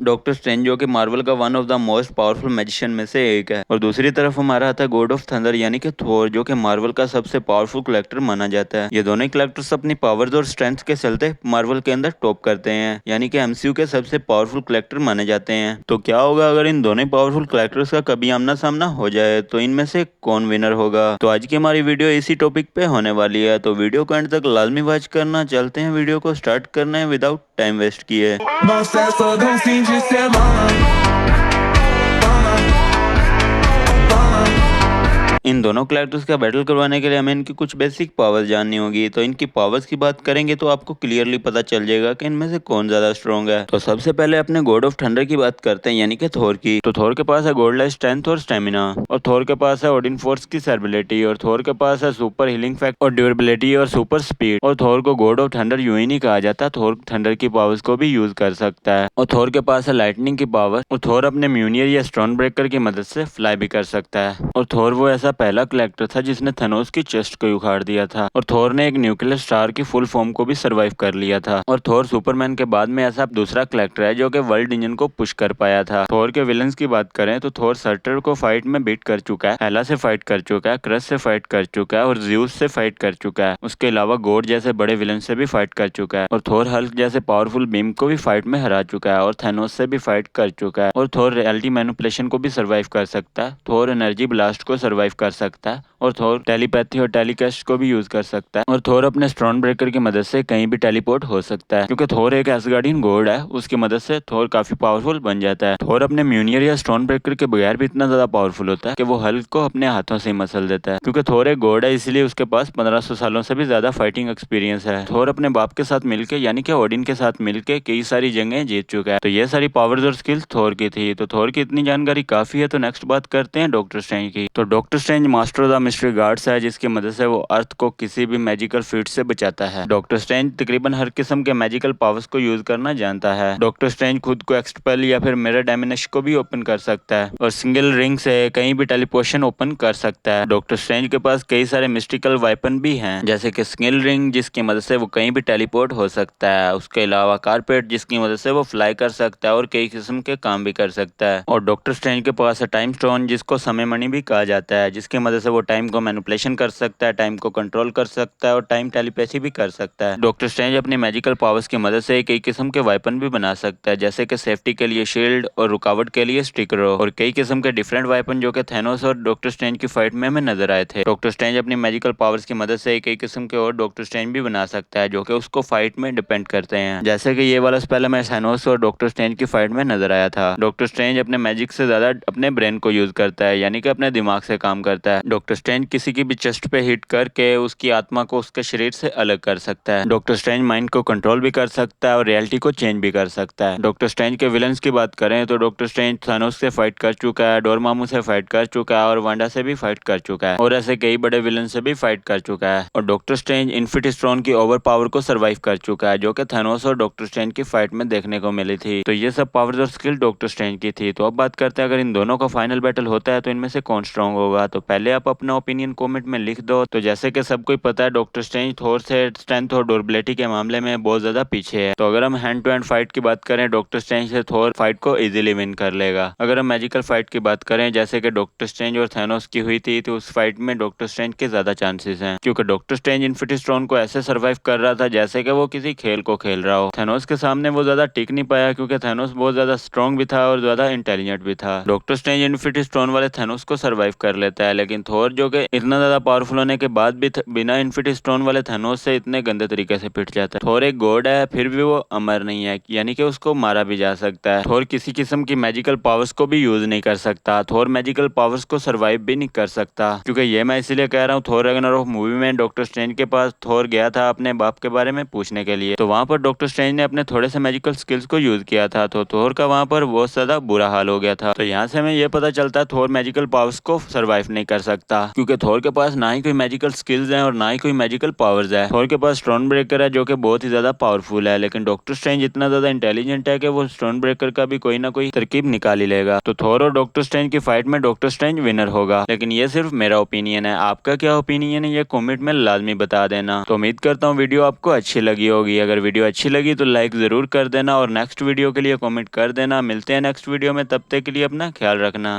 Doctor strange जो कि Marvel का one of the most powerful magician में से एक है। और दूसरी तरफ हमारा आता है गॉड ऑफ थंडर यानी कि थोर, जो कि मार्वल का सबसे पावरफुल कलेक्टर माना जाता है। ये दोनों कलेक्टर्स अपनी पावर्स और स्ट्रेंथ के चलते मार्वल के अंदर टॉप करते हैं, यानी कि एमसीयू के सबसे पावरफुल कलेक्टर माने जाते हैं। तो क्या होगा अगर इन दोनों पावरफुल कलेक्टर्स का कभी आमना सामना हो जाए, तो इनमें से कौन विनर होगा? तो आज की हमारी वीडियो इसी टॉपिक पे होने वाली है, तो वीडियो को एंड तक लाजमी वॉच करना। चलते हैं वीडियो को स्टार्ट करना है विदाउट टाइम वेस्ट किए। इन दोनों कलेक्टर्स का बैटल करवाने के लिए हमें इनकी कुछ बेसिक पावर्स जाननी होगी। तो इनकी पावर्स की बात करेंगे तो आपको क्लियरली पता चल जाएगा कि इनमें से कौन ज्यादा स्ट्रॉन्ग है। तो सबसे पहले अपने गॉड ऑफ थंडर की बात करते हैं, यानी कि थोर की। तो थोर के पास है गॉडलाइक स्ट्रेंथ और स्टेमिना, और थोर के पास है ओडिन फोर्स की सर्बिलिटी, और थोर के पास है सुपर हीलिंग फैक्ट और ड्यूरेबिलिटी और सुपर स्पीड। और थोर को गॉड ऑफ थंडर यूं ही नहीं कहा जाता, थोर थंडर की पावर्स को भी यूज कर सकता है। और थोर के पास है लाइटनिंग की पावर, और थोर अपने म्यूनियर या स्टोन ब्रेकर की मदद से फ्लाई भी कर सकता है। और थोर वो ऐसा पहला कलेक्टर था जिसने थेनोस की चेस्ट को उखाड़ दिया था। और थोर ने एक न्यूक्लियर स्टार की फुल फॉर्म को भी सर्वाइव कर लिया था। और थोर सुपरमैन के बाद में ऐसा दूसरा कलेक्टर है जो कि वर्ल्ड इंजन को पुश कर पाया था। थोर के विलन्स की बात करें तो थोर सर्टर को फाइट में बीट कर चुका है, हेला से फाइट कर चुका है, क्रस से फाइट कर चुका है, और ज़्यूस से फाइट कर चुका है। उसके अलावा गॉड जैसे बड़े विलन से भी फाइट कर चुका है। और थोर हल्क जैसे पावरफुल बीम को भी फाइट में हरा चुका है, और थेनोस से भी फाइट कर चुका है। और थोर रियलिटी मैनिपुलेशन को भी सर्वाइव कर सकता है, थोर एनर्जी ब्लास्ट को सर्वाइव कर सकता है, और थोर टेलीपैथी और टेलीकास्ट को भी यूज कर सकता है। और थोर अपने स्टोन ब्रेकर की मदद से कहीं भी टेलीपोर्ट हो सकता है, क्योंकि थोर एक एसगार्डियन गॉड है। उसकी मदद से थोर काफी पावरफुल बन जाता है। थोर अपने म्यूनियर या स्टोन ब्रेकर के बगैर भी इतना ज्यादा पावरफुल होता है कि वो हल्क को अपने हाथों से ही मसल देता है। क्योंकि थोर एक गॉड है, इसलिए उसके पास 1500 सालों से भी ज्यादा फाइटिंग एक्सपीरियंस है। थोर अपने बाप के साथ मिलकर यानी कि ओडिन के साथ मिलकर कई सारी जंगें जीत चुका है। तो ये सारी पावर्स और स्किल्स थोर की थी। तो थोर की इतनी जानकारी काफी है। तो नेक्स्ट बात करते हैं डॉक्टर स्ट्रेंज की। तो doctor strange master of the mystery guards है, जिसकी मदद से वो अर्थ को किसी भी मैजिकल फीट से बचाता है। डॉक्टर स्ट्रेंज तकरीबन हर किस्म के मैजिकल पावर्स को यूज करना जानता है। डॉक्टर स्ट्रेंज खुद को एक्सपेल या फिर मिरर डायमेंशन को भी ओपन कर सकता है, और सिंगल रिंग से कहीं भी टेलीपोर्शन ओपन कर सकता है। डॉक्टर स्ट्रेंज के पास कई सारे मिस्टिकल वेपन भी हैं, जैसे कि सिंगल रिंग जिसकी मदद से वो कहीं भी टेलीपोर्ट हो सकता है। उसके अलावा कारपेट जिसकी मदद से वो फ्लाई कर सकता है और कई किस्म के काम भी कर सकता है। और डॉक्टर स्ट्रेंज के पास है टाइम स्टोन, जिसको समय मणि भी कहा जाता है, जिसकी मदद से वो टाइम को मैनिपुलेशन कर सकता है, टाइम को कंट्रोल कर सकता है, और टाइम टेलीपैथी भी कर सकता है। डॉक्टर स्ट्रेंज अपनी मैजिकल पावर्स की मदद से कई किस्म के वेपन भी बना सकता है, जैसे कि सेफ्टी के लिए शील्ड और रुकावट के लिए स्टिकर, और कई किस्म के डिफरेंट वेपन जो कि थेनोस और डॉक्टर स्ट्रेंज की फाइट में हमें नजर आए थे। डॉक्टर स्ट्रेंज अपनी मैजिकल पावर्स की मदद से कई किस्म के और डॉक्टर स्ट्रेंज भी बना सकता है, जो कि उसको फाइट में डिपेंड करते हैं। जैसे कि ये वाला स्पेल में थेनोस और डॉक्टर स्ट्रेंज की फाइट में नजर आया था। डॉक्टर स्ट्रेंज अपने मैजिक से ज्यादा अपने ब्रेन को यूज करता है, यानी कि अपने दिमाग से काम करता है। डॉक्टर स्ट्रेंज किसी की भी चेस्ट पे हिट करके उसकी आत्मा को उसके शरीर से अलग कर सकता है। डॉक्टर स्ट्रेंज माइंड को कंट्रोल भी कर सकता है और रियलिटी को चेंज भी कर सकता है। डॉक्टर स्ट्रेंज के विलन्स की बात करें तो डॉक्टर स्ट्रेंज थानोस से फाइट कर चुका है, डोरमामू से फाइट कर चुका है, और वांडा से भी फाइट कर चुका है, और ऐसे कई बड़े विलन से भी फाइट कर चुका है। और डॉक्टर स्ट्रेंज इन्फिनिटी स्टोन की ओवर पावर को सर्वाइव कर चुका है, जो कि थानोस और डॉक्टर स्ट्रेंज की फाइट में देखने को मिली थी। तो ये सब पावर्स और स्किल डॉक्टर स्ट्रेंज की थी। तो अब बात करते हैं अगर इन दोनों का फाइनल बैटल होता है तो इनमें से कौन स्ट्रॉन्ग होगा। तो पहले आप अपना ओपिनियन कमेंट में लिख दो। तो जैसे कि सबको पता है डॉक्टर स्ट्रेंज थोर से स्ट्रेंथ और ड्यूरेबिलिटी के मामले में बहुत ज्यादा पीछे है। तो अगर हम हैंड टू हैंड फाइट की बात करें डॉक्टर स्ट्रेंज से थोर फाइट को इजीली विन कर लेगा। अगर हम मैजिकल फाइट की बात करें जैसे कि डॉक्टर स्ट्रेंज और थेनोस की हुई थी, तो उस फाइट में डॉक्टर स्ट्रेंज के ज्यादा चांसेस हैं, क्योंकि डॉक्टर स्ट्रेंज इन्फिनिटी स्टोन को ऐसे सर्वाइव कर रहा था जैसे कि वो किसी खेल को खेल रहा हो। थेनोस के सामने वो ज्यादा टिक नहीं पाया, क्योंकि थेनोस बहुत ज्यादा स्ट्रॉन्ग भी था और ज्यादा इंटेलिजेंट भी था। डॉक्टर स्ट्रेंज इन्फिनिटी स्टोन वाले थेनोस को सर्वाइव कर लेता है, लेकिन थोर जो कि इतना ज्यादा पावरफुल होने के बाद भी बिना इन्फिनिटी स्टोन वाले थेनोस से इतने गंदे तरीके से पिट जाता है। थोर एक गॉड है, फिर भी वो अमर नहीं है, यानी कि उसको मारा भी जा सकता है। थोर किसी किस्म की मैजिकल पावर्स को भी यूज नहीं कर सकता। थोर मैजिकल पावर्स को सर्वाइव भी नहीं कर सकता, क्योंकि ये मैं इसलिए कह रहा हूँ थोर रैग्नारोक मूवी में डॉक्टर स्ट्रेंज के पास थोर गया था अपने बाप के बारे में पूछने के लिए, तो वहाँ पर डॉक्टर स्ट्रेंज ने अपने थोड़े से मैजिकल स्किल्स को यूज किया था, तो थोर का वहाँ पर बहुत ज्यादा बुरा हाल हो गया था। तो यहाँ से हमें यह पता चलता है थोर मैजिकल पावर्स को सर्वाइव नहीं कर सकता। क्योंकि थोर के पास ना ही कोई मैजिकल स्किल्स हैं और ना ही कोई मैजिकल पावर्स है। थोर के पास स्टोन ब्रेकर है जो कि बहुत ही ज्यादा पावरफुल है, लेकिन डॉक्टर स्ट्रेंज इतना ज्यादा इंटेलिजेंट है कि वो स्टोन ब्रेकर का भी कोई ना कोई तरकीब निकाल ही लेगा। तो थोर और डॉक्टर स्ट्रेंज की फाइट में डॉक्टर स्ट्रेंज विनर होगा, लेकिन ये सिर्फ मेरा ओपिनियन है। आपका क्या ओपिनियन है ये कॉमेंट में लाजमी बता देना। तो उम्मीद करता हूँ वीडियो आपको अच्छी लगी होगी। अगर वीडियो अच्छी लगी तो लाइक जरूर कर देना और नेक्स्ट वीडियो के लिए कॉमेंट कर देना। मिलते हैं नेक्स्ट वीडियो में, तब तक के लिए अपना ख्याल रखना।